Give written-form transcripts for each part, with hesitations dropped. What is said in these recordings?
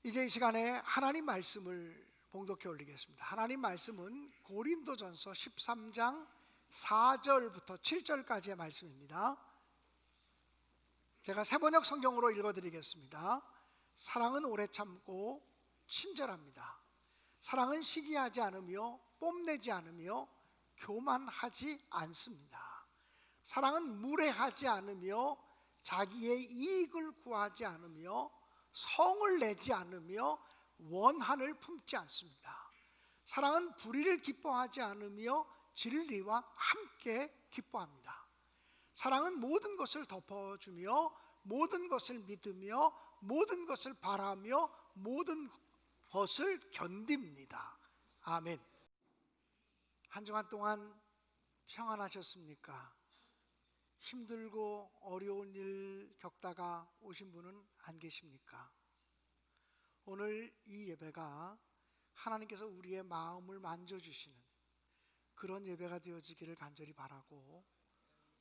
이제 이 시간에 하나님 말씀을 봉독해 올리겠습니다. 하나님 말씀은 고린도전서 13장 4절부터 7절까지의 말씀입니다. 제가 새번역 성경으로 읽어드리겠습니다. 사랑은 오래 참고 친절합니다. 사랑은 시기하지 않으며 뽐내지 않으며 교만하지 않습니다. 사랑은 무례하지 않으며 자기의 이익을 구하지 않으며 성을 내지 않으며 원한을 품지 않습니다. 사랑은 불의를 기뻐하지 않으며 진리와 함께 기뻐합니다. 사랑은 모든 것을 덮어주며 모든 것을 믿으며 모든 것을 바라며 모든 것을 견딥니다. 아멘. 한 주간 동안 평안하셨습니까? 힘들고 어려운 일 겪다가 오신 분은 안 계십니까? 오늘 이 예배가 하나님께서 우리의 마음을 만져주시는 그런 예배가 되어지기를 간절히 바라고,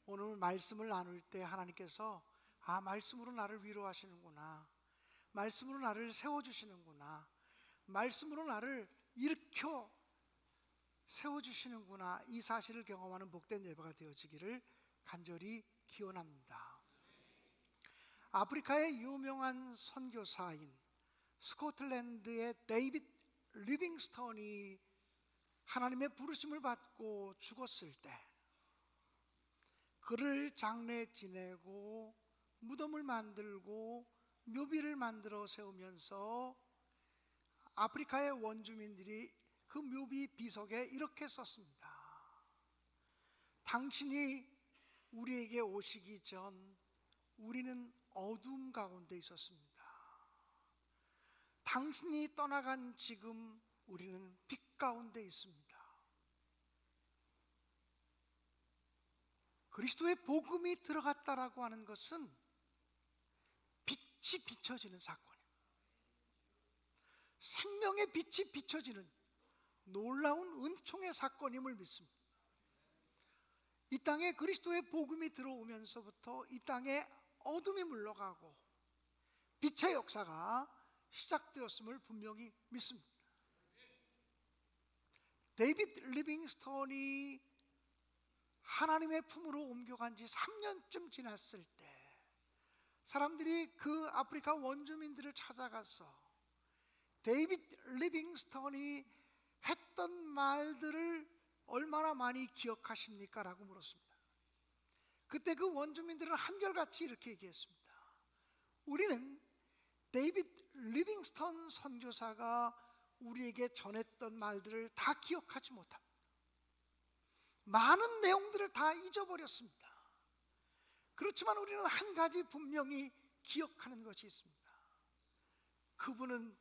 오늘 말씀을 나눌 때 하나님께서 말씀으로 나를 위로하시는구나, 말씀으로 나를 세워주시는구나, 말씀으로 나를 일으켜 세워주시는구나, 이 사실을 경험하는 복된 예배가 되어지기를 간절히 기원합니다. 아프리카의 유명한 선교사인 스코틀랜드의 데이빗 리빙스턴이 하나님의 부르심을 받고 죽었을 때 그를 장례 지내고 무덤을 만들고 묘비를 만들어 세우면서 아프리카의 원주민들이 그 묘비 비석에 이렇게 썼습니다. 당신이 우리에게 오시기 전 우리는 어둠 가운데 있었습니다. 당신이 떠나간 지금 우리는 빛 가운데 있습니다. 그리스도의 복음이 들어갔다라고 하는 것은 빛이 비춰지는 사건입니다. 생명의 빛이 비춰지는 놀라운 은총의 사건임을 믿습니다. 이 땅에 그리스도의 복음이 들어오면서부터 이 땅에 어둠이 물러가고 빛의 역사가 시작되었음을 분명히 믿습니다. 데이빗 리빙스턴이 하나님의 품으로 옮겨간 지 3년쯤 지났을 때 사람들이 그 아프리카 원주민들을 찾아가서 데이빗 리빙스턴이 했던 말들을 얼마나 많이 기억하십니까? 라고 물었습니다. 그때 그 원주민들은 한결같이 이렇게 얘기했습니다. 우리는 데이빗 리빙스턴 선교사가 우리에게 전했던 말들을 다 기억하지 못합니다. 많은 내용들을 다 잊어버렸습니다. 그렇지만 우리는 한 가지 분명히 기억하는 것이 있습니다. 그분은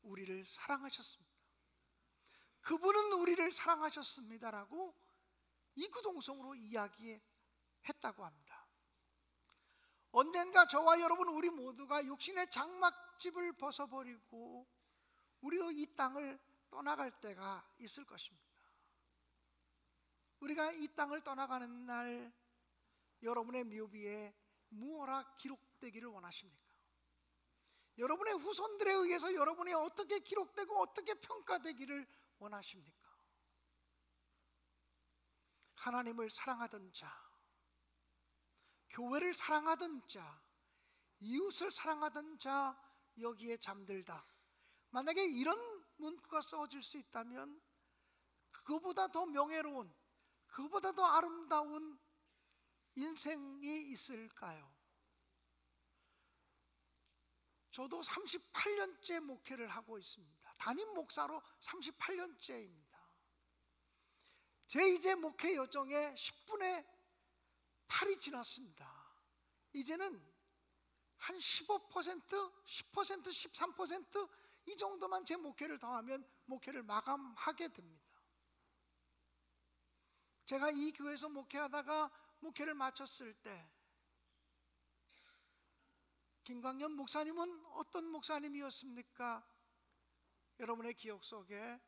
우리를 사랑하셨습니다. 그분은 우리를 사랑하셨습니다라고 이구동성으로 이야기했다고 합니다. 언젠가 저와 여러분 우리 모두가 육신의 장막집을 벗어버리고 우리도 이 땅을 떠나갈 때가 있을 것입니다. 우리가 이 땅을 떠나가는 날 여러분의 묘비에 무엇라 기록되기를 원하십니까? 여러분의 후손들에 의해서 여러분이 어떻게 기록되고 어떻게 평가되기를 원하십니까? 하나님을 사랑하던 자, 교회를 사랑하던 자, 이웃을 사랑하던 자, 여기에 잠들다. 만약에 이런 문구가 써질 수 있다면 그거보다 더 명예로운, 그거보다 더 아름다운 인생이 있을까요? 저도 38년째 목회를 하고 있습니다. 담임 목사로 38년째입니다. 제 이제 목회 여정의 10분의 8이 지났습니다. 이제는 한 15%, 10%, 13% 이 정도만 제 목회를 더하면 목회를 마감하게 됩니다. 제가 이 교회에서 목회하다가 목회를 마쳤을 때 김광년 목사님은 어떤 목사님이었습니까? 여러분의 기억 속에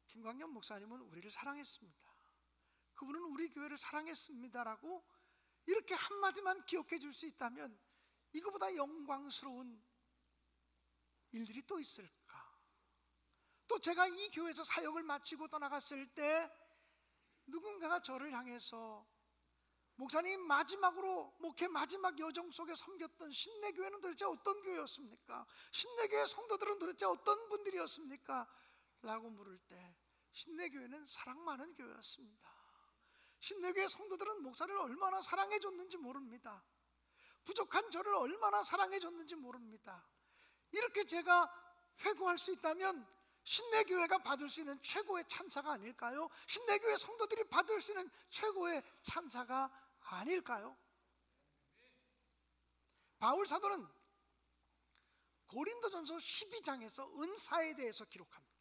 김광년 목사님은 우리를 사랑했습니다. 그분은 우리 교회를 사랑했습니다라고 이렇게 한마디만 기억해 줄 수 있다면 이거보다 영광스러운 일들이 또 있을까? 또 제가 이 교회에서 사역을 마치고 떠나갔을 때 누군가가 저를 향해서 목사님, 마지막으로 목회 마지막 여정 속에 섬겼던 신내교회는 도대체 어떤 교회였습니까? 신내교회 성도들은 도대체 어떤 분들이었습니까? 라고 물을 때 신내교회는 사랑 많은 교회였습니다. 신내교회 성도들은 목사를 얼마나 사랑해 줬는지 모릅니다. 부족한 저를 얼마나 사랑해 줬는지 모릅니다. 이렇게 제가 회고할 수 있다면 신내교회가 받을 수 있는 최고의 찬사가 아닐까요? 신내교회 성도들이 받을 수 있는 최고의 찬사가 아닐까요? 바울 사도는 고린도전서 12장에서 은사에 대해서 기록합니다.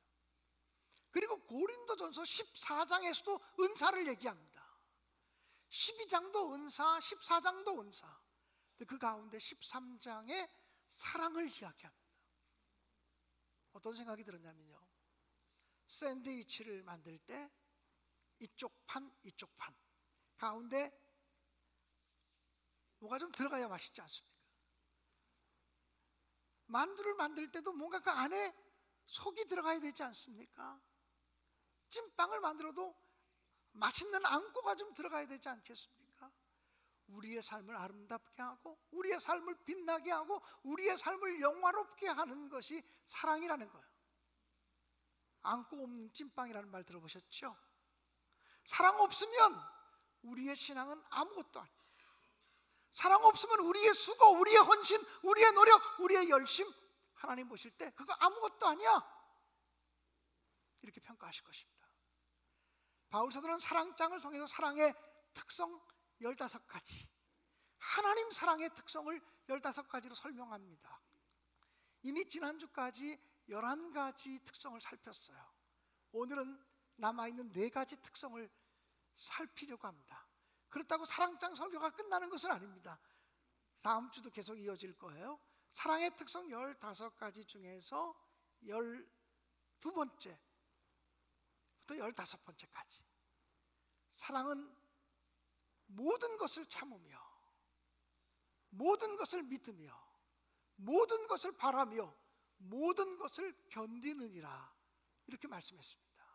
그리고 고린도전서 14장에서도 은사를 얘기합니다. 12장도 은사, 14장도 은사. 그 가운데 13장에 사랑을 이야기합니다. 어떤 생각이 들었냐면요, 샌드위치를 만들 때 이쪽 판, 이쪽 판 가운데 뭐가 좀 들어가야 맛있지 않습니까? 만두를 만들 때도 뭔가 그 안에 속이 들어가야 되지 않습니까? 찐빵을 만들어도 맛있는 앙꼬가 좀 들어가야 되지 않겠습니까? 우리의 삶을 아름답게 하고 우리의 삶을 빛나게 하고 우리의 삶을 영화롭게 하는 것이 사랑이라는 거예요. 앙꼬 없는 찐빵이라는 말 들어보셨죠? 사랑 없으면 우리의 신앙은 아무것도 아니에요. 사랑 없으면 우리의 수고, 우리의 헌신, 우리의 노력, 우리의 열심, 하나님 보실 때 그거 아무것도 아니야, 이렇게 평가하실 것입니다. 바울 사도는 사랑장을 통해서 사랑의 특성 15가지, 하나님 사랑의 특성을 15가지로 설명합니다. 이미 지난주까지 11가지 특성을 살폈어요. 오늘은 남아있는 4가지 특성을 살피려고 합니다. 그렇다고 사랑장 설교가 끝나는 것은 아닙니다. 다음 주도 계속 이어질 거예요. 사랑의 특성 15가지 중에서 12번째부터 15번째까지, 사랑은 모든 것을 참으며 모든 것을 믿으며 모든 것을 바라며 모든 것을 견디느니라, 이렇게 말씀했습니다.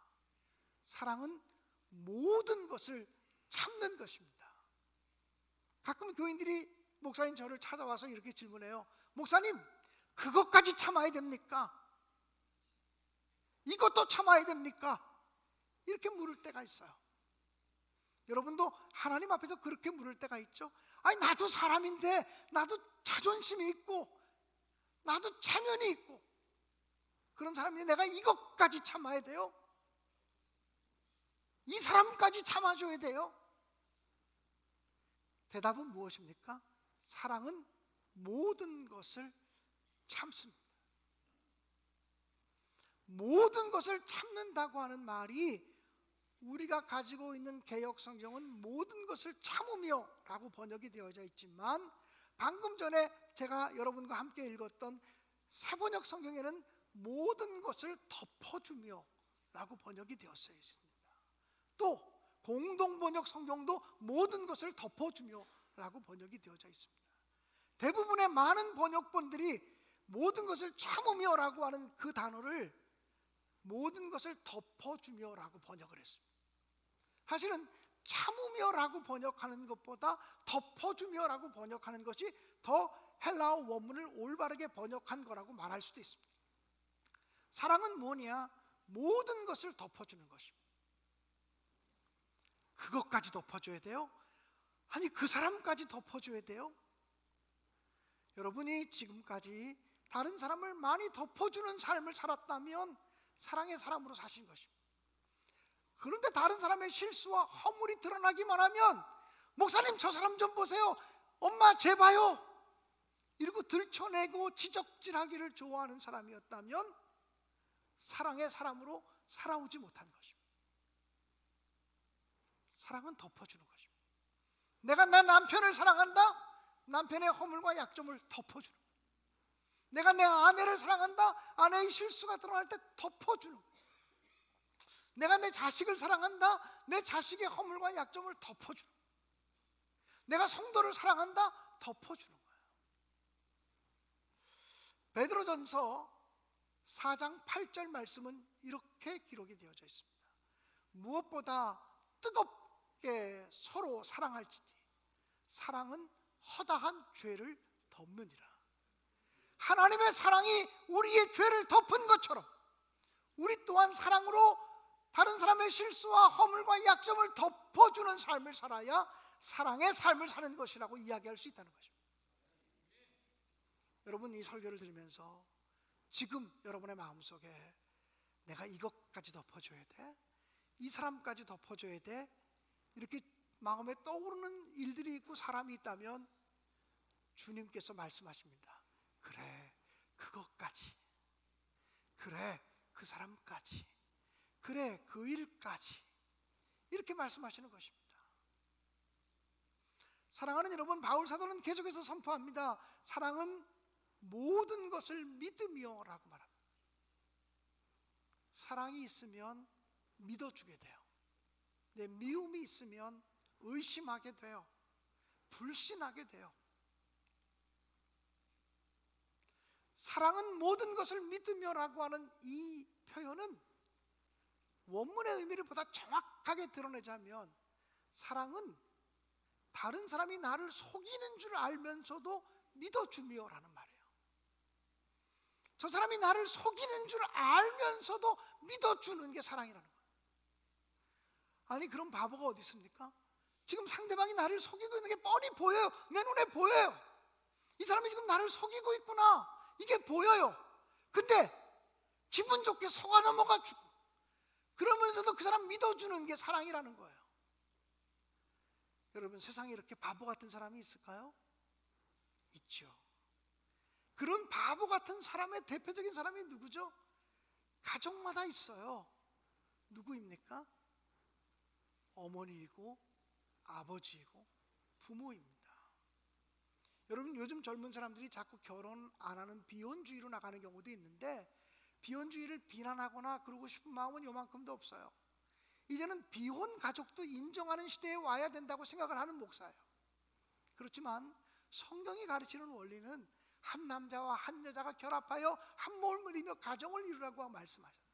사랑은 모든 것을 참는 것입니다. 가끔 교인들이 목사님 저를 찾아와서 이렇게 질문해요. 목사님, 그것까지 참아야 됩니까? 이것도 참아야 됩니까? 이렇게 물을 때가 있어요. 여러분도 하나님 앞에서 그렇게 물을 때가 있죠? 아니, 나도 사람인데 나도 자존심이 있고 나도 체면이 있고 그런 사람이 내가 이것까지 참아야 돼요? 이 사람까지 참아줘야 돼요? 대답은 무엇입니까? 사랑은 모든 것을 참습니다. 모든 것을 참는다고 하는 말이 우리가 가지고 있는 개역 성경은 모든 것을 참으며 라고 번역이 되어져 있지만, 방금 전에 제가 여러분과 함께 읽었던 새번역 성경에는 모든 것을 덮어주며 라고 번역이 되었어요. 또 공동번역 성경도 모든 것을 덮어주며 라고 번역이 되어져 있습니다. 대부분의 많은 번역본들이 모든 것을 참으며 라고 하는 그 단어를 모든 것을 덮어주며 라고 번역을 했습니다. 사실은 참으며 라고 번역하는 것보다 덮어주며 라고 번역하는 것이 더 헬라어 원문을 올바르게 번역한 거라고 말할 수도 있습니다. 사랑은 뭐냐? 모든 것을 덮어주는 것입니다. 그것까지 덮어줘야 돼요? 아니, 그 사람까지 덮어줘야 돼요? 여러분이 지금까지 다른 사람을 많이 덮어주는 삶을 살았다면 사랑의 사람으로 사신 것입니다. 그런데 다른 사람의 실수와 허물이 드러나기만 하면 목사님 저 사람 좀 보세요, 엄마 쟤 봐요, 이러고 들춰내고 지적질하기를 좋아하는 사람이었다면 사랑의 사람으로 살아오지 못한 것입니다. 사랑은 덮어주는 것입니다. 내가 내 남편을 사랑한다? 남편의 허물과 약점을 덮어주는 거예요. 내가 내 아내를 사랑한다? 아내의 실수가 드러날 때 덮어주는 거예요. 내가 내 자식을 사랑한다? 내 자식의 허물과 약점을 덮어주는 거예요. 내가 성도를 사랑한다? 덮어주는 거예요. 베드로전서 4장 8절 말씀은 이렇게 기록이 되어져 있습니다. 무엇보다 뜨겁게 서로 사랑할지니 사랑은 허다한 죄를 덮느니라. 하나님의 사랑이 우리의 죄를 덮은 것처럼 우리 또한 사랑으로 다른 사람의 실수와 허물과 약점을 덮어주는 삶을 살아야 사랑의 삶을 사는 것이라고 이야기할 수 있다는 것입니다. 여러분, 이 설교를 들으면서 지금 여러분의 마음속에 내가 이것까지 덮어줘야 돼? 이 사람까지 덮어줘야 돼? 이렇게 마음에 떠오르는 일들이 있고 사람이 있다면 주님께서 말씀하십니다. 그래, 그것까지. 그래, 그 사람까지. 그래, 그 일까지. 이렇게 말씀하시는 것입니다. 사랑하는 여러분, 바울 사도는 계속해서 선포합니다. 사랑은 모든 것을 믿으며 라고 말합니다. 사랑이 있으면 믿어주게 돼요. 내 미움이 있으면 의심하게 돼요. 불신하게 돼요. 사랑은 모든 것을 믿으며라고 하는 이 표현은 원문의 의미를 보다 정확하게 드러내자면 사랑은 다른 사람이 나를 속이는 줄 알면서도 믿어주며라는 말이에요. 저 사람이 나를 속이는 줄 알면서도 믿어주는 게 사랑이라는 거예요. 아니, 그럼 바보가 어디 있습니까? 지금 상대방이 나를 속이고 있는 게 뻔히 보여요. 내 눈에 보여요. 이 사람이 지금 나를 속이고 있구나, 이게 보여요. 근데 기분 좋게 속아 넘어가 주고 그러면서도 그 사람 믿어주는 게 사랑이라는 거예요. 여러분, 세상에 이렇게 바보 같은 사람이 있을까요? 있죠. 그런 바보 같은 사람의 대표적인 사람이 누구죠? 가족마다 있어요. 누구입니까? 어머니이고 아버지이고 부모입니다. 여러분, 요즘 젊은 사람들이 자꾸 결혼 안 하는 비혼주의로 나가는 경우도 있는데 비혼주의를 비난하거나 그러고 싶은 마음은 요만큼도 없어요. 이제는 비혼 가족도 인정하는 시대에 와야 된다고 생각을 하는 목사예요. 그렇지만 성경이 가르치는 원리는 한 남자와 한 여자가 결합하여 한 몸을 이루며 가정을 이루라고 말씀하셨어요.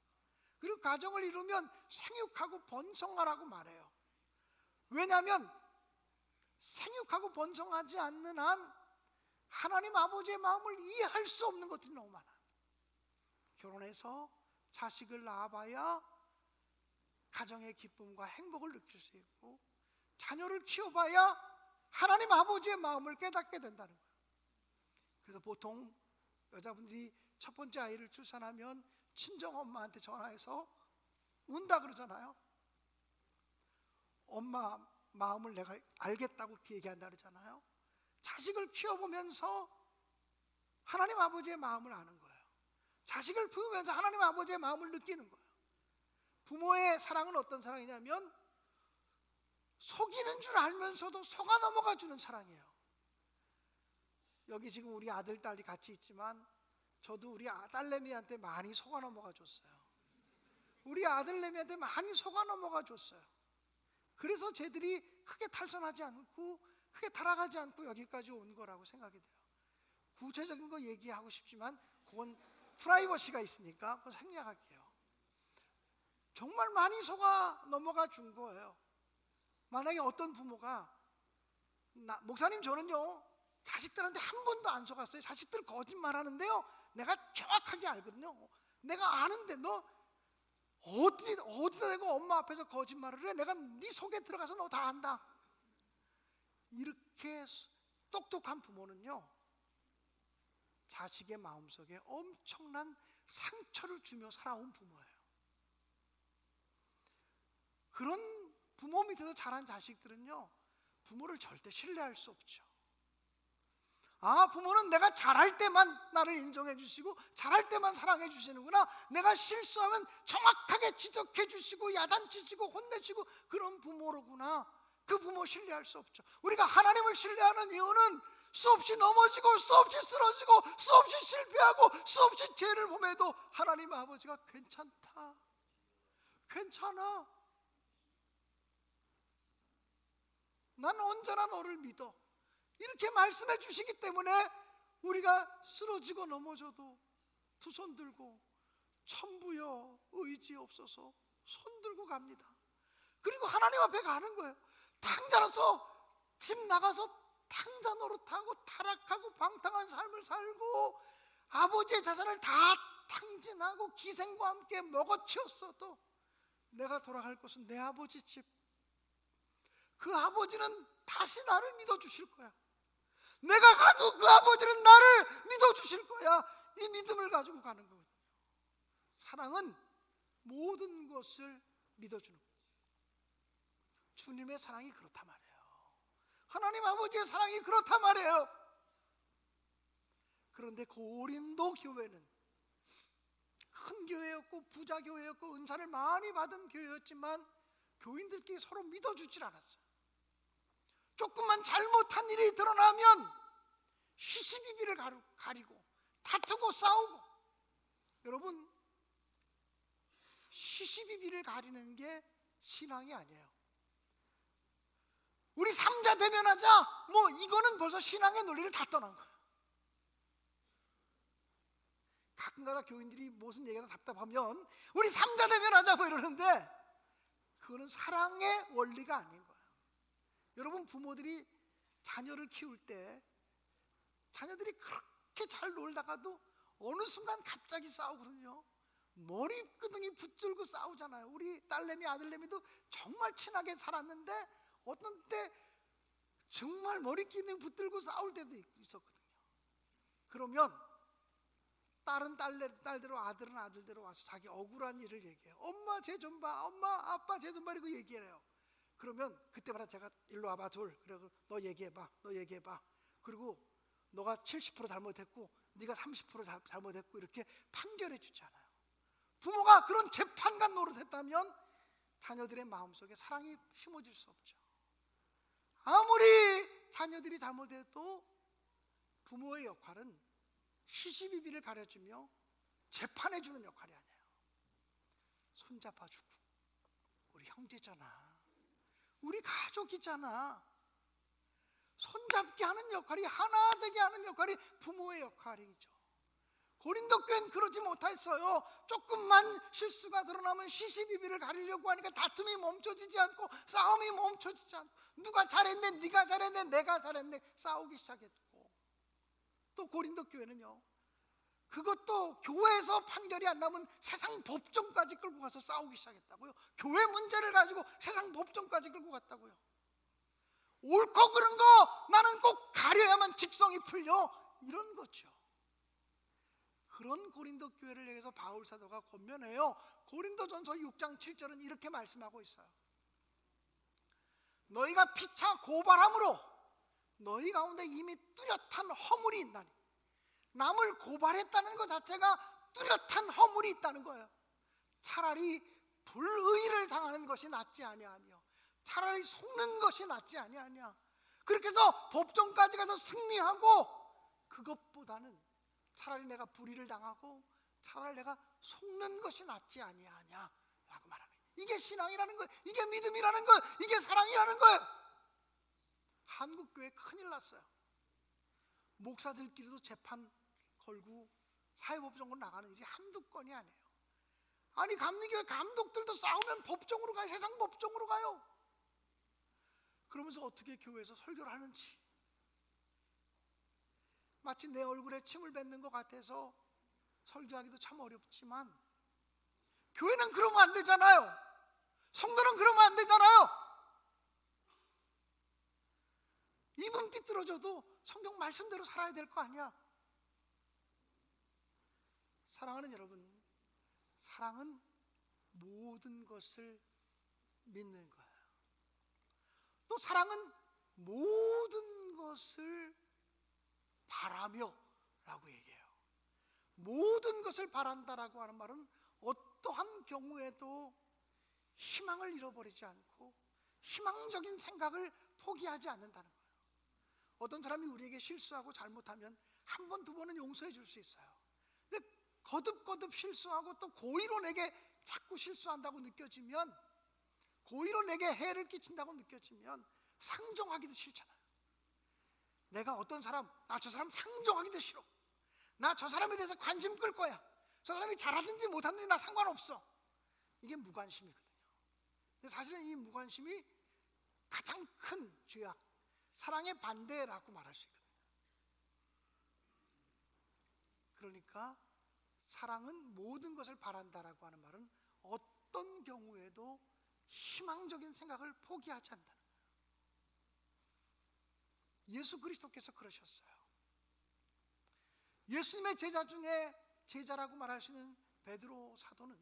그리고 가정을 이루면 생육하고 번성하라고 말해요. 왜냐하면 생육하고 번성하지 않는 한 하나님 아버지의 마음을 이해할 수 없는 것들이 너무 많아요. 결혼해서 자식을 낳아봐야 가정의 기쁨과 행복을 느낄 수 있고 자녀를 키워봐야 하나님 아버지의 마음을 깨닫게 된다는 거예요. 그래서 보통 여자분들이 첫 번째 아이를 출산하면 친정엄마한테 전화해서 운다 그러잖아요. 엄마 마음을 내가 알겠다고 그렇게 얘기한다 그러잖아요. 자식을 키워보면서 하나님 아버지의 마음을 아는 거예요. 자식을 품으면서 하나님 아버지의 마음을 느끼는 거예요. 부모의 사랑은 어떤 사랑이냐면 속이는 줄 알면서도 속아 넘어가 주는 사랑이에요. 여기 지금 우리 아들, 딸이 같이 있지만 저도 우리 딸내미한테 많이 속아 넘어가 줬어요. 우리 아들내미한테 많이 속아 넘어가 줬어요. 그래서 쟤들이 크게 탈선하지 않고 크게 타락하지 않고 여기까지 온 거라고 생각이 돼요. 구체적인 거 얘기하고 싶지만 그건 프라이버시가 있으니까 그건 생략할게요. 정말 많이 속아 넘어가 준 거예요. 만약에 어떤 부모가 목사님 저는요 자식들한테 한 번도 안 속았어요. 자식들 거짓말하는데요 내가 정확하게 알거든요. 내가 아는데 너 어디다 대고 엄마 앞에서 거짓말을 해? 내가 네 속에 들어가서 너 다 안다. 이렇게 똑똑한 부모는요 자식의 마음속에 엄청난 상처를 주며 살아온 부모예요. 그런 부모 밑에서 자란 자식들은요 부모를 절대 신뢰할 수 없죠. 아, 부모는 내가 잘할 때만 나를 인정해 주시고 잘할 때만 사랑해 주시는구나. 내가 실수하면 정확하게 지적해 주시고 야단치시고 혼내시고 그런 부모로구나. 그 부모 신뢰할 수 없죠. 우리가 하나님을 신뢰하는 이유는 수없이 넘어지고 수없이 쓰러지고 수없이 실패하고 수없이 죄를 범해도 하나님 아버지가 괜찮다, 괜찮아, 난 언제나 너를 믿어 이렇게 말씀해 주시기 때문에 우리가 쓰러지고 넘어져도 두 손 들고 천부여 의지옵소서 손 들고 갑니다. 그리고 하나님 앞에 가는 거예요. 탕자로서 집 나가서 탕자 노릇하고 타락하고 방탕한 삶을 살고 아버지의 재산을 다 탕진하고 기생과 함께 먹어치웠어도 내가 돌아갈 곳은 내 아버지 집. 그 아버지는 다시 나를 믿어주실 거야. 내가 가도 그 아버지는 나를 믿어주실 거야. 이 믿음을 가지고 가는 거거든요. 사랑은 모든 것을 믿어주는 거예요. 주님의 사랑이 그렇단 말이에요. 하나님 아버지의 사랑이 그렇단 말이에요. 그런데 고린도 교회는 큰 교회였고 부자 교회였고 은사를 많이 받은 교회였지만 교인들끼리 서로 믿어주질 않았어요. 조금만 잘못한 일이 드러나면 시시비비를 가리고 다투고 싸우고. 여러분, 시시비비를 가리는 게 신앙이 아니에요. 우리 삼자 대면하자, 뭐 이거는 벌써 신앙의 논리를 다 떠난 거예요. 가끔가다 교인들이 무슨 얘기가 답답하면 우리 삼자 대면하자 뭐 이러는데 그거는 사랑의 원리가 아닌 거예요. 여러분, 부모들이 자녀를 키울 때 자녀들이 그렇게 잘 놀다가도 어느 순간 갑자기 싸우거든요. 머리끄덩이 붙들고 싸우잖아요. 우리 딸내미 아들내미도 정말 친하게 살았는데 어떤 때 정말 머리끄덩이 붙들고 싸울 때도 있었거든요. 그러면 딸은 딸대로 아들은 아들대로 와서 자기 억울한 일을 얘기해요. 엄마 쟤 좀 봐, 엄마 아빠 쟤 좀 봐, 이러고 얘기를 해요. 그러면 그때마다 제가 일로 와봐 둘, 그리고 너 얘기해봐, 너 얘기해봐. 그리고 너가 70% 잘못했고 네가 30% 잘못했고 이렇게 판결해 주잖아요. 부모가 그런 재판관 노릇했다면 자녀들의 마음속에 사랑이 심어질 수 없죠. 아무리 자녀들이 잘못해도 부모의 역할은 시시비비를 가려주며 재판해주는 역할이 아니에요. 손잡아주고 우리 형제잖아, 우리 가족이잖아, 손잡게 하는 역할이, 하나 되게 하는 역할이 부모의 역할이죠. 고린도 교회는 그러지 못했어요. 조금만 실수가 드러나면 시시비비를 가리려고 하니까 다툼이 멈춰지지 않고 싸움이 멈춰지지 않고 누가 잘했네, 네가 잘했네, 내가 잘했네 싸우기 시작했고. 또 고린도 교회는요, 그것도 교회에서 판결이 안 나면 세상 법정까지 끌고 가서 싸우기 시작했다고요. 교회 문제를 가지고 세상 법정까지 끌고 갔다고요. 옳고 그른 거 나는 꼭 가려야만 직성이 풀려, 이런 거죠. 그런 고린도 교회를 향해서 바울 사도가 권면해요. 고린도전서 6장 7절은 이렇게 말씀하고 있어요. 너희가 피차 고발함으로 너희 가운데 이미 뚜렷한 허물이 있나니. 남을 고발했다는 것 자체가 뚜렷한 허물이 있다는 거예요. 차라리 불의를 당하는 것이 낫지 아니하며 차라리 속는 것이 낫지 아니하냐. 그렇게 해서 법정까지 가서 승리하고 그것보다는 차라리 내가 불의를 당하고 차라리 내가 속는 것이 낫지 아니하냐 라고 말하는 거예요. 이게 신앙이라는 거예요. 이게 믿음이라는 거예요. 이게 사랑이라는 거예요. 한국교회 큰일 났어요. 목사들끼리도 재판 걸고 사회법정으로 나가는 일이 한두 건이 아니에요. 아니, 감리교회 감독들도 싸우면 법정으로 가요. 세상 법정으로 가요. 그러면서 어떻게 교회에서 설교를 하는지 마치 내 얼굴에 침을 뱉는 것 같아서 설교하기도 참 어렵지만 교회는 그러면 안 되잖아요. 성도는 그러면 안 되잖아요. 입은 삐뚤어져도 성경 말씀대로 살아야 될 거 아니야. 사랑하는 여러분, 사랑은 모든 것을 믿는 거예요. 또 사랑은 모든 것을 바라며 라고 얘기해요. 모든 것을 바란다라고 하는 말은 어떠한 경우에도 희망을 잃어버리지 않고 희망적인 생각을 포기하지 않는다는 거예요. 어떤 사람이 우리에게 실수하고 잘못하면 한 번, 두 번은 용서해 줄 수 있어요. 근데 거듭거듭 실수하고 또 고의로 내게 자꾸 실수한다고 느껴지면, 고의로 내게 해를 끼친다고 느껴지면 상종하기도 싫잖아요. 내가 어떤 사람, 나 저 사람 상종하기도 싫어. 나 저 사람에 대해서 관심 끌 거야. 저 사람이 잘하든지 못하든지 나 상관없어. 이게 무관심이거든요. 근데 사실은 이 무관심이 가장 큰 죄악, 사랑의 반대라고 말할 수 있거든요. 그러니까 사랑은 모든 것을 바란다라고 하는 말은 어떤 경우에도 희망적인 생각을 포기하지 않는다는 거예요. 예수 그리스도께서 그러셨어요. 예수님의 제자 중에 제자라고 말할 수 있는 베드로 사도는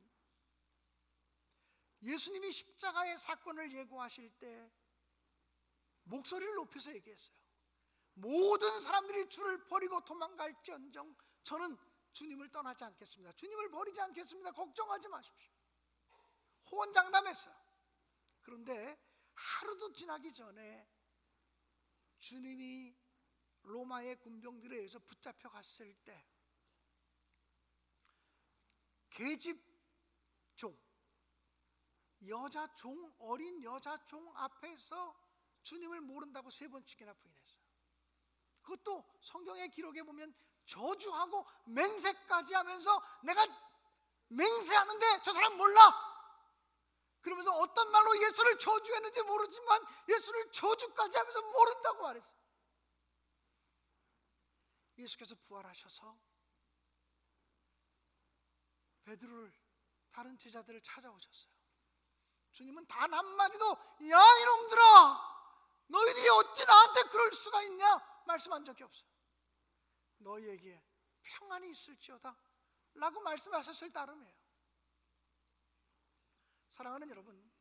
예수님이 십자가의 사건을 예고하실 때 목소리를 높여서 얘기했어요. 모든 사람들이 주를 버리고 도망갈지언정 저는 주님을 떠나지 않겠습니다. 주님을 버리지 않겠습니다. 걱정하지 마십시오. 호언장담했어요. 그런데 하루도 지나기 전에 주님이 로마의 군병들에 의해서 붙잡혀 갔을 때 계집종, 여자종, 어린 여자종 앞에서 주님을 모른다고 3번씩이나 부인했어요. 그것도 성경의 기록에 보면 저주하고 맹세까지 하면서 내가 맹세하는데 저 사람 몰라. 그러면서 어떤 말로 예수를 저주했는지 모르지만 예수를 저주까지 하면서 모른다고 말했어요. 예수께서 부활하셔서 베드로를, 다른 제자들을 찾아오셨어요. 주님은 단 한마디도 야 이놈들아 너희들이 어찌 나한테 그럴 수가 있냐 말씀한 적이 없어요. 너희에게 평안이 있을지어다 라고 말씀하셨을 따름이에요. 사랑하는 여러분,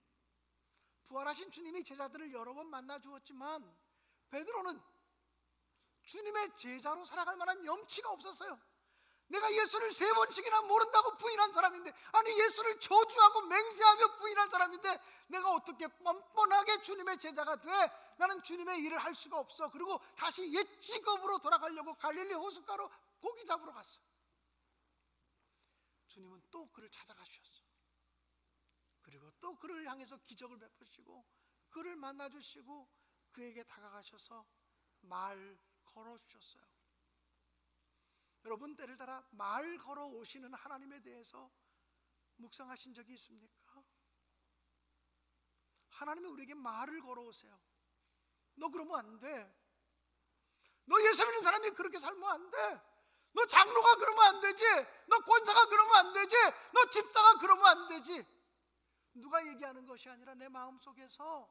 부활하신 주님이 제자들을 여러 번 만나 주었지만 베드로는 주님의 제자로 살아갈 만한 염치가 없었어요. 내가 예수를 3번씩이나 모른다고 부인한 사람인데, 아니 예수를 저주하고 맹세하며 부인한 사람인데 내가 어떻게 뻔뻔하게 주님의 제자가 돼? 나는 주님의 일을 할 수가 없어. 그리고 다시 옛 직업으로 돌아가려고 갈릴리 호숫가로 고기 잡으러 갔어요. 주님은 또 그를 찾아가셨어요. 그리고 또 그를 향해서 기적을 베푸시고 그를 만나주시고 그에게 다가가셔서 말 걸어주셨어요. 여러분, 때를 따라 말 걸어오시는 하나님에 대해서 묵상하신 적이 있습니까? 하나님이 우리에게 말을 걸어오세요. 너 그러면 안 돼. 너 예수 믿는 사람이 그렇게 살면 안 돼. 너 장로가 그러면 안 되지. 너 권사가 그러면 안 되지. 너 집사가 그러면 안 되지. 누가 얘기하는 것이 아니라 내 마음속에서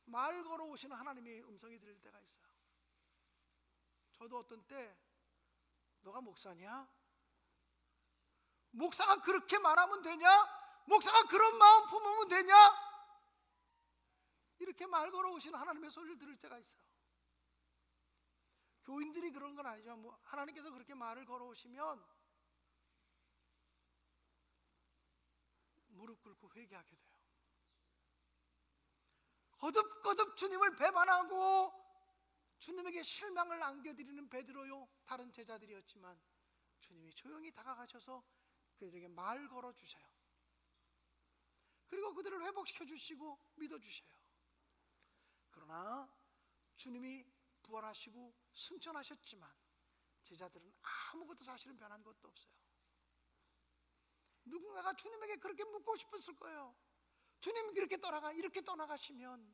말 걸어오시는 하나님의 음성이 들릴 때가 있어요. 저도 어떤 때 너가 목사냐? 목사가 그렇게 말하면 되냐? 목사가 그런 마음 품으면 되냐? 이렇게 말 걸어오시는 하나님의 소리를 들을 때가 있어요. 교인들이 그런 건 아니지만 하나님께서 그렇게 말을 걸어오시면 무릎 꿇고 회개하게 돼요. 거듭거듭 주님을 배반하고 주님에게 실망을 안겨드리는 베드로요 다른 제자들이었지만 주님이 조용히 다가가셔서 그들에게 말 걸어주셔요. 그리고 그들을 회복시켜 주시고 믿어주셔요. 그러나 주님이 부활하시고 승천하셨지만 제자들은 아무것도 사실은 변한 것도 없어요. 누군가가 주님에게 그렇게 묻고 싶었을 거예요. 주님 이렇게 떠나가시면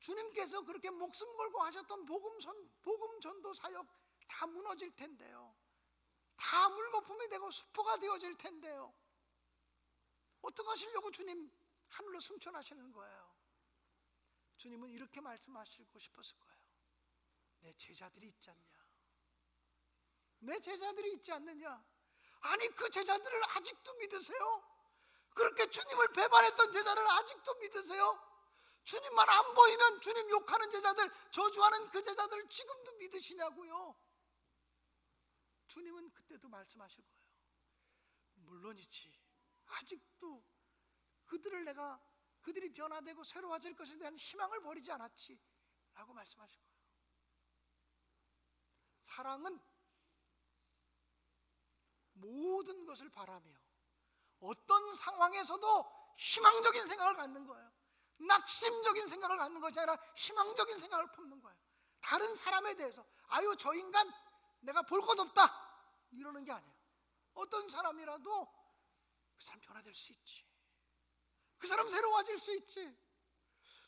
주님께서 그렇게 목숨 걸고 하셨던 복음 전도 사역 다 무너질 텐데요. 다 물거품이 되고 수포가 되어질 텐데요. 어떻게 하시려고 주님 하늘로 승천하시는 거예요? 주님은 이렇게 말씀하시고 싶었을 거예요. 내 제자들이 있지 않냐? 내 제자들이 있지 않느냐? 아니 그 제자들을 아직도 믿으세요? 그렇게 주님을 배반했던 제자를 아직도 믿으세요? 주님만 안 보이면 주님 욕하는 제자들, 저주하는 그 제자들을 지금도 믿으시냐고요? 주님은 그때도 말씀하실 거예요. 물론이지. 아직도 그들이 변화되고 새로워질 것에 대한 희망을 버리지 않았지 라고 말씀하실 거예요. 사랑은 모든 것을 바라며 어떤 상황에서도 희망적인 생각을 갖는 거예요. 낙심적인 생각을 갖는 것이 아니라 희망적인 생각을 품는 거예요. 다른 사람에 대해서 아유 저 인간 내가 볼 것 없다 이러는 게 아니에요. 어떤 사람이라도 그 사람 변화될 수 있지. 그 사람 새로워질 수 있지.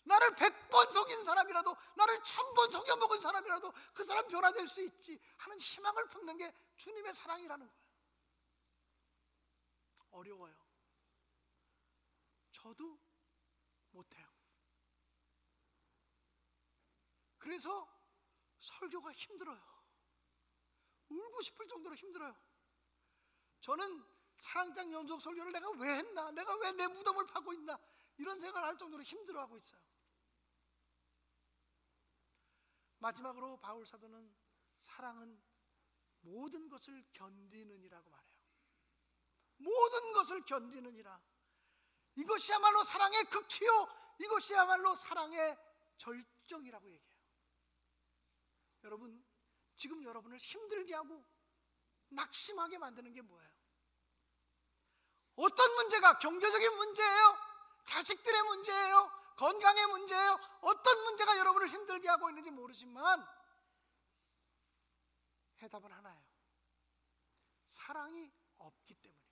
나를 100번 속인 사람이라도, 나를 1000번 속여먹은 사람이라도 그 사람 변화될 수 있지 하는 희망을 품는 게 주님의 사랑이라는 거예요. 어려워요. 저도 못해요. 그래서 설교가 힘들어요. 울고 싶을 정도로 힘들어요. 저는 사랑장 연속 설교를 내가 왜 했나, 내가 왜 내 무덤을 파고 있나, 이런 생각을 할 정도로 힘들어하고 있어요. 마지막으로 바울 사도는 사랑은 모든 것을 견디느니라고 말해요. 모든 것을 견디느니라. 이것이야말로 사랑의 극치요, 이것이야말로 사랑의 절정이라고 얘기해요. 여러분, 지금 여러분을 힘들게 하고 낙심하게 만드는 게 뭐예요? 어떤 문제가, 경제적인 문제예요? 자식들의 문제예요? 건강의 문제예요? 어떤 문제가 여러분을 힘들게 하고 있는지 모르지만 해답은 하나예요. 사랑이 없기 때문이에요.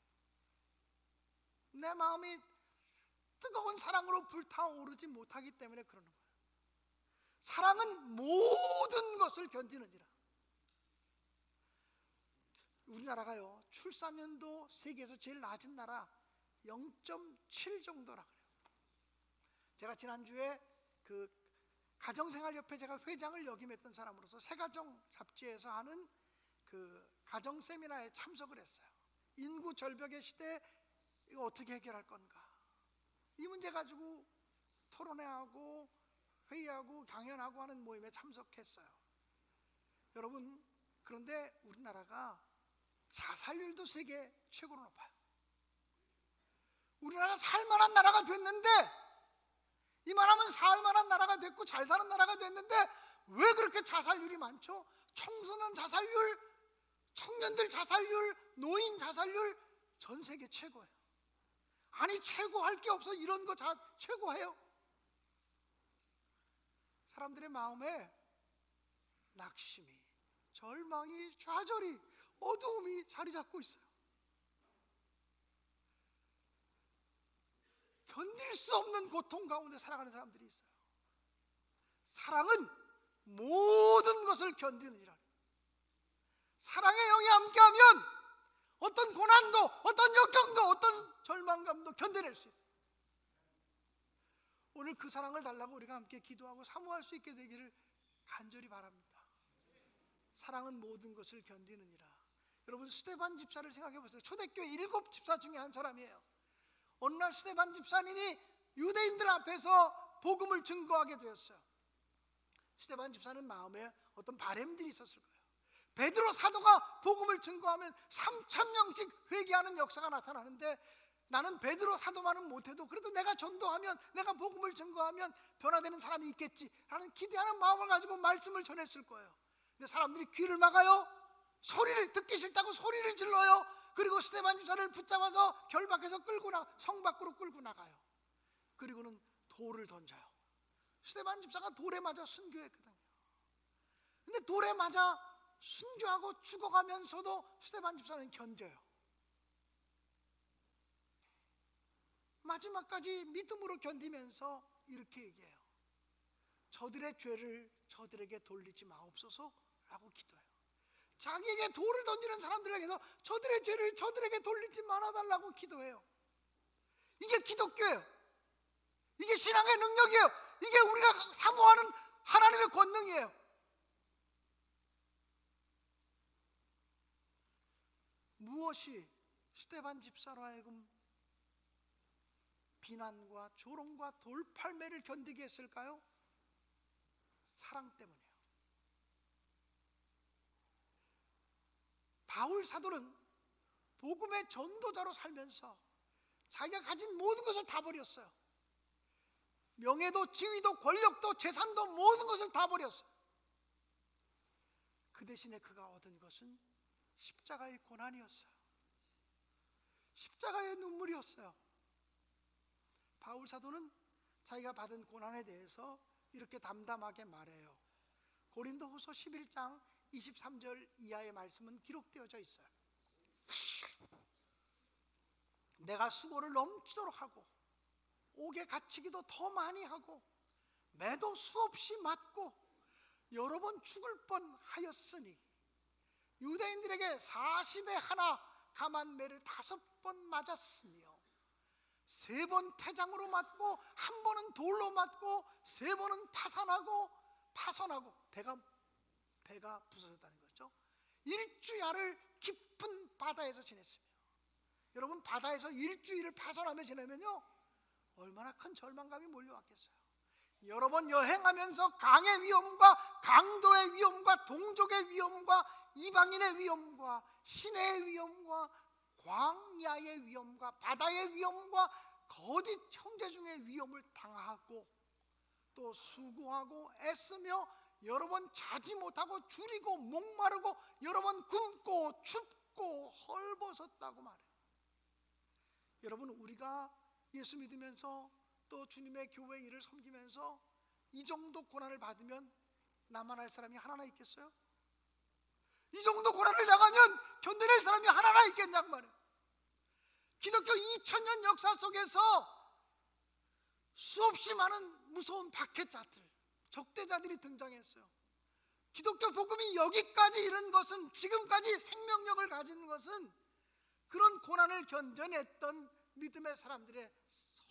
내 마음이 뜨거운 사랑으로 불타오르지 못하기 때문에 그러는 거예요. 사랑은 모든 것을 견디느니라. 우리나라가요, 출산율도 세계에서 제일 낮은 나라 0.7 정도라 그래요. 제가 지난주에 그 가정생활협회 제가 회장을 역임했던 사람으로서 새가정 잡지에서 하는 그 가정 세미나에 참석을 했어요. 인구 절벽의 시대에 이거 어떻게 해결할 건가, 이 문제 가지고 토론회하고 회의하고 강연하고 하는 모임에 참석했어요. 여러분, 그런데 우리나라가 자살률도 세계 최고로 높아요. 우리나라가 살만한 나라가 됐는데, 이만하면 살만한 나라가 됐고 잘 사는 나라가 됐는데 왜 그렇게 자살률이 많죠? 청소년 자살률, 청년들 자살률, 노인 자살률 전 세계 최고예요. 아니, 최고할 게 없어. 이런 거 최고해요. 사람들의 마음에 낙심이, 절망이, 좌절이, 어두움이 자리 잡고 있어요. 견딜 수 없는 고통 가운데 살아가는 사람들이 있어요. 사랑은 모든 것을 견디느니라. 사랑의 영이 함께하면 어떤 고난도, 어떤 역경도, 어떤 절망감도 견뎌낼 수 있어요. 오늘 그 사랑을 달라고 우리가 함께 기도하고 사모할 수 있게 되기를 간절히 바랍니다. 사랑은 모든 것을 견디느니라. 여러분, 스데반 집사를 생각해 보세요. 초대교회 7 집사 중에 한 사람이에요. 어느 날 스데반 집사님이 유대인들 앞에서 복음을 증거하게 되었어요. 스데반 집사는 마음에 어떤 바램들이 있었을 거예요. 베드로 사도가 복음을 증거하면 3,000명씩 회개하는 역사가 나타나는데, 나는 베드로 사도만은 못해도 그래도 내가 전도하면, 내가 복음을 증거하면 변화되는 사람이 있겠지라는 기대하는 마음을 가지고 말씀을 전했을 거예요. 근데 사람들이 귀를 막아요. 소리를 듣기 싫다고 소리를 질러요. 그리고 스데반 집사를 붙잡아서 결박해서 성 밖으로 끌고 나가요. 그리고는 돌을 던져요. 스데반 집사가 돌에 맞아 순교했거든요. 근데 돌에 맞아 순교하고 죽어가면서도 스데반 집사는 견뎌요. 마지막까지 믿음으로 견디면서 이렇게 얘기해요. 저들의 죄를 저들에게 돌리지 마옵소서 라고 기도해요. 자기에게 돌을 던지는 사람들에게서 저들의 죄를 저들에게 돌리지 말아달라고 기도해요. 이게 기독교예요. 이게 신앙의 능력이에요. 이게 우리가 사모하는 하나님의 권능이에요. 무엇이 스데반 집사로 하여금 비난과 조롱과 돌팔매를 견디게 했을까요? 사랑 때문이에요. 바울 사도는 복음의 전도자로 살면서 자기가 가진 모든 것을 다 버렸어요. 명예도, 지위도, 권력도, 재산도, 모든 것을 다 버렸어요. 그 대신에 그가 얻은 것은 십자가의 고난이었어요. 십자가의 눈물이었어요. 바울 사도는 자기가 받은 고난에 대해서 이렇게 담담하게 말해요. 고린도후서 11장 23절 이하의 말씀은 기록되어져 있어요. 내가 수고를 넘치도록 하고 옥에 갇히기도 더 많이 하고 매도 수없이 맞고 여러 번 죽을 뻔하였으니 유대인들에게 40에 하나 감한 매를 5번 맞았으며 3번 태장으로 맞고 1번은 돌로 맞고 3번은 파선하고 배가 부서졌다는 거죠. 일주야를 깊은 바다에서 지냈으며, 여러분 바다에서 일주일을 파선하며 지내면요 얼마나 큰 절망감이 몰려왔겠어요. 여러 번 여행하면서 강의 위험과 강도의 위험과 동족의 위험과 이방인의 위험과 시내의 위험과 광야의 위험과 바다의 위험과 거짓 형제 중의 위험을 당하고 또 수고하고 애쓰며 여러 번 자지 못하고 줄이고 목마르고 여러 번 굶고 춥고 헐벗었다고 말해요. 여러분, 우리가 예수 믿으면서 또 주님의 교회 일을 섬기면서 이 정도 고난을 받으면 나만 할 사람이 하나나 있겠어요? 이 정도 고난을 당하면 견뎌낼 사람이 하나나 있겠냐고 말이에요. 기독교 2000년 역사 속에서 수없이 많은 무서운 박해자들, 적대자들이 등장했어요. 기독교 복음이 여기까지 이른 것은, 지금까지 생명력을 가진 것은 그런 고난을 견뎌냈던 믿음의 사람들의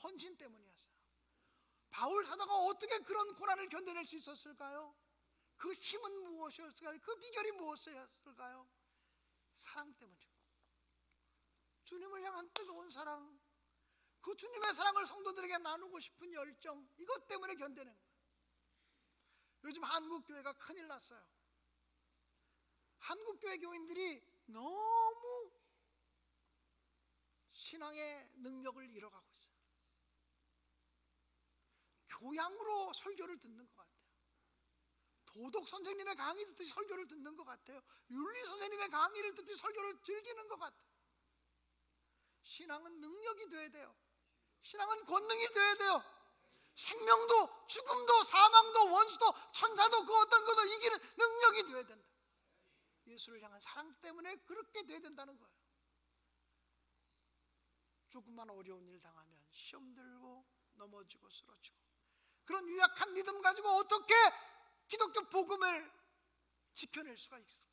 헌신 때문이었어요. 바울 사도가 어떻게 그런 고난을 견뎌낼 수 있었을까요? 그 힘은 무엇이었을까요? 그 비결이 무엇이었을까요? 사랑 때문이죠. 주님을 향한 뜨거운 사랑, 그 주님의 사랑을 성도들에게 나누고 싶은 열정, 이것 때문에 견뎌낸 거예요. 요즘 한국교회가 큰일 났어요. 한국교회 교인들이 너무 신앙의 능력을 잃어가고 있어요. 교양으로 설교를 듣는 것 같아요. 도덕 선생님의 강의 듣듯이 설교를 듣는 것 같아요. 윤리 선생님의 강의를 듣듯이 설교를 즐기는 것 같아요. 신앙은 능력이 돼야 돼요. 신앙은 권능이 돼야 돼요. 생명도 죽음도 사망도 원수도 천사도 그 어떤 것도 이기는 능력이 돼야 된다. 예수를 향한 사랑 때문에 그렇게 돼야 된다는 거예요. 조금만 어려운 일 당하면 시험 들고 넘어지고 쓰러지고, 그런 유약한 믿음 가지고 어떻게 기독교 복음을 지켜낼 수가 있을까요?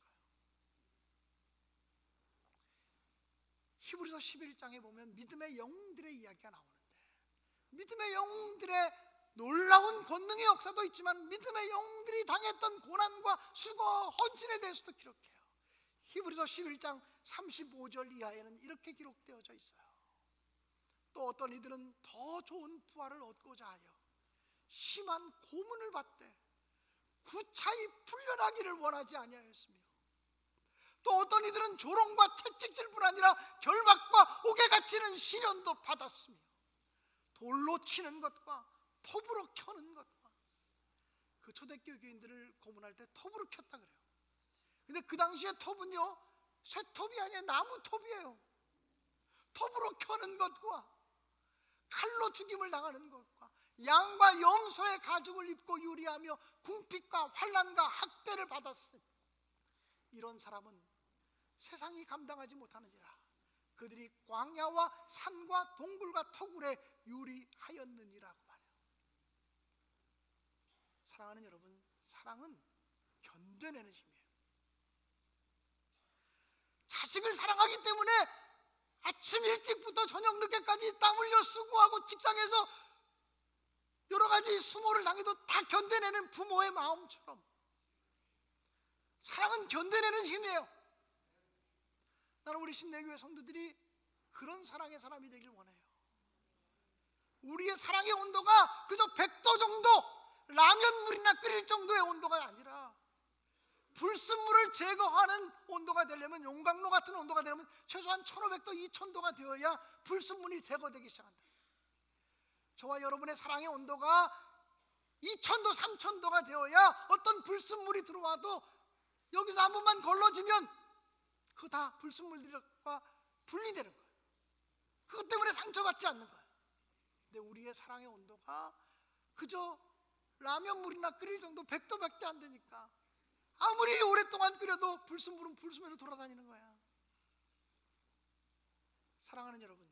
히브리서 11장에 보면 믿음의 영웅들의 이야기가 나오는데, 믿음의 영웅들의 놀라운 권능의 역사도 있지만 믿음의 영웅들이 당했던 고난과 수고와 헌신에 대해서도 기록해요. 히브리서 11장 35절 이하에는 이렇게 기록되어져 있어요. 또 어떤 이들은 더 좋은 부활을 얻고자 하여 심한 고문을 받되 구차히 풀려나기를 원하지 아니하였으며, 또 어떤 이들은 조롱과 채찍질뿐 아니라 결박과 옥에 갇히는 시련도 받았으며, 돌로 치는 것과 톱으로 켜는 것과, 그 초대교회 교인들을 고문할 때 톱으로 켰다 그래요. 근데 그 당시에 톱은요 쇠톱이 아니에요. 나무 톱이에요. 톱으로 켜는 것과 칼로 죽임을 당하는 것과 양과 염소의 가죽을 입고 유리하며 궁핍과 환난과 학대를 받았으니 이런 사람은 세상이 감당하지 못하느니라 그들이 광야와 산과 동굴과 터굴에 유리하였느니라고 말해요. 사랑하는 여러분, 사랑은 견뎌내는 힘이에요. 자식을 사랑하기 때문에 아침 일찍부터 저녁 늦게까지 땀 흘려 수고하고 직장에서 여러 가지 수모를 당해도 다 견뎌내는 부모의 마음처럼 사랑은 견뎌내는 힘이에요. 나는 우리 신내교회 성도들이 그런 사랑의 사람이 되길 원해요. 우리의 사랑의 온도가 그저 100도 정도 라면물이나 끓일 정도의 온도가 아니라 불순물을 제거하는 온도가 되려면, 용광로 같은 온도가 되려면 최소한 1500도 2000도가 되어야 불순물이 제거되기 시작한다. 저와 여러분의 사랑의 온도가 2000도 3000도가 되어야 어떤 불순물이 들어와도 여기서 한 번만 걸러지면 그거 다 불순물들과 분리되는 거예요. 그것 때문에 상처받지 않는 거예요. 근데 우리의 사랑의 온도가 그저 라면물이나 끓일 정도 100도밖에 안 되니까 아무리 오랫동안 끓여도 불순물은 불순물로 돌아다니는 거야. 사랑하는 여러분,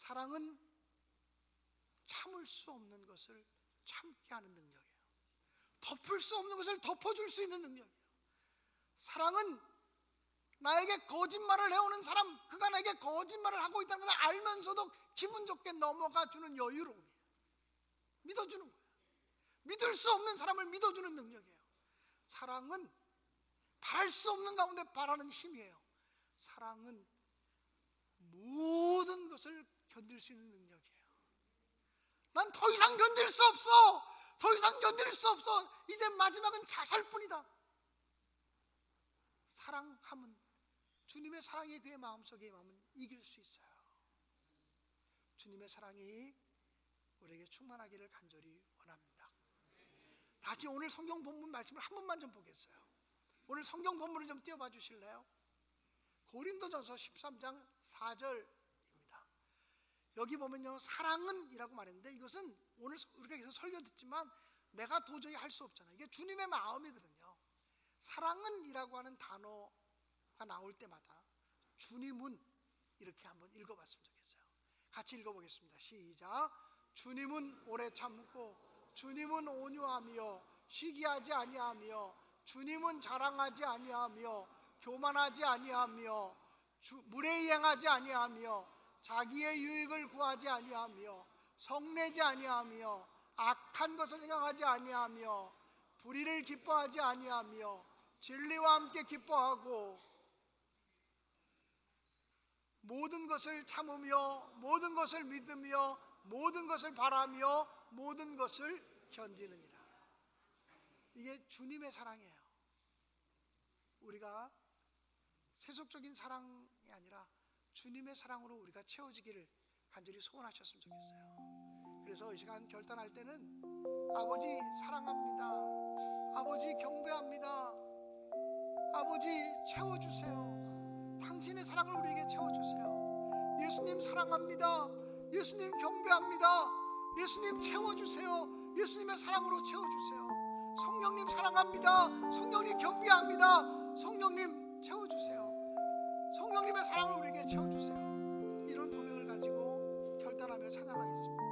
사랑은 참을 수 없는 것을 참게 하는 능력이에요. 덮을 수 없는 것을 덮어줄 수 있는 능력이에요. 사랑은 나에게 거짓말을 해오는 사람, 그가 나에게 거짓말을 하고 있다는 걸 알면서도 기분 좋게 넘어가 주는 여유로움이에요. 믿어주는 거예요. 믿을 수 없는 사람을 믿어주는 능력이에요. 사랑은 바랄 수 없는 가운데 바라는 힘이에요. 사랑은 모든 것을 견딜 수 있는 능력이에요. 난 더 이상 견딜 수 없어. 더 이상 견딜 수 없어. 이제 마지막은 자살뿐이다. 사랑하면, 주님의 사랑이 그의 마음속에 임하면 이길 수 있어요. 주님의 사랑이 우리에게 충만하기를 간절히 원합니다. 다시 오늘 성경 본문 말씀을 한 번만 좀 보겠어요. 오늘 성경 본문을 좀 띄워봐 주실래요? 고린도전서 13장 4절입니다. 여기 보면요, 사랑은 이라고 말했는데, 이것은 오늘 우리가 계속 설교 듣지만 내가 도저히 할 수 없잖아요. 이게 주님의 마음이거든요. 사랑은 이라고 하는 단어가 나올 때마다 주님은 이렇게 한번 읽어봤으면 좋겠어요. 같이 읽어보겠습니다. 시작. 주님은 오래 참고, 주님은 온유하며 시기하지 아니하며, 주님은 자랑하지 아니하며 교만하지 아니하며, 무례행하지 아니하며 자기의 유익을 구하지 아니하며 성내지 아니하며 악한 것을 생각하지 아니하며 불의를 기뻐하지 아니하며 진리와 함께 기뻐하고 모든 것을 참으며 모든 것을 믿으며 모든 것을 바라며 모든 것을 견디느니라. 이게 주님의 사랑이에요. 우리가 세속적인 사랑이 아니라 주님의 사랑으로 우리가 채워지기를 간절히 소원하셨으면 좋겠어요. 그래서 이 시간 결단할 때는 아버지 사랑합니다, 아버지 경배합니다, 아버지 채워주세요. 당신의 사랑을 우리에게 채워주세요. 예수님 사랑합니다, 예수님 경배합니다, 예수님 채워주세요. 예수님의 사랑으로 채워주세요. 성령님 사랑합니다, 성령님 경배합니다, 성령님 채워주세요. 성령님의 사랑을 우리에게 채워주세요. 이런 고백을 가지고 결단하며 찬양하겠습니다.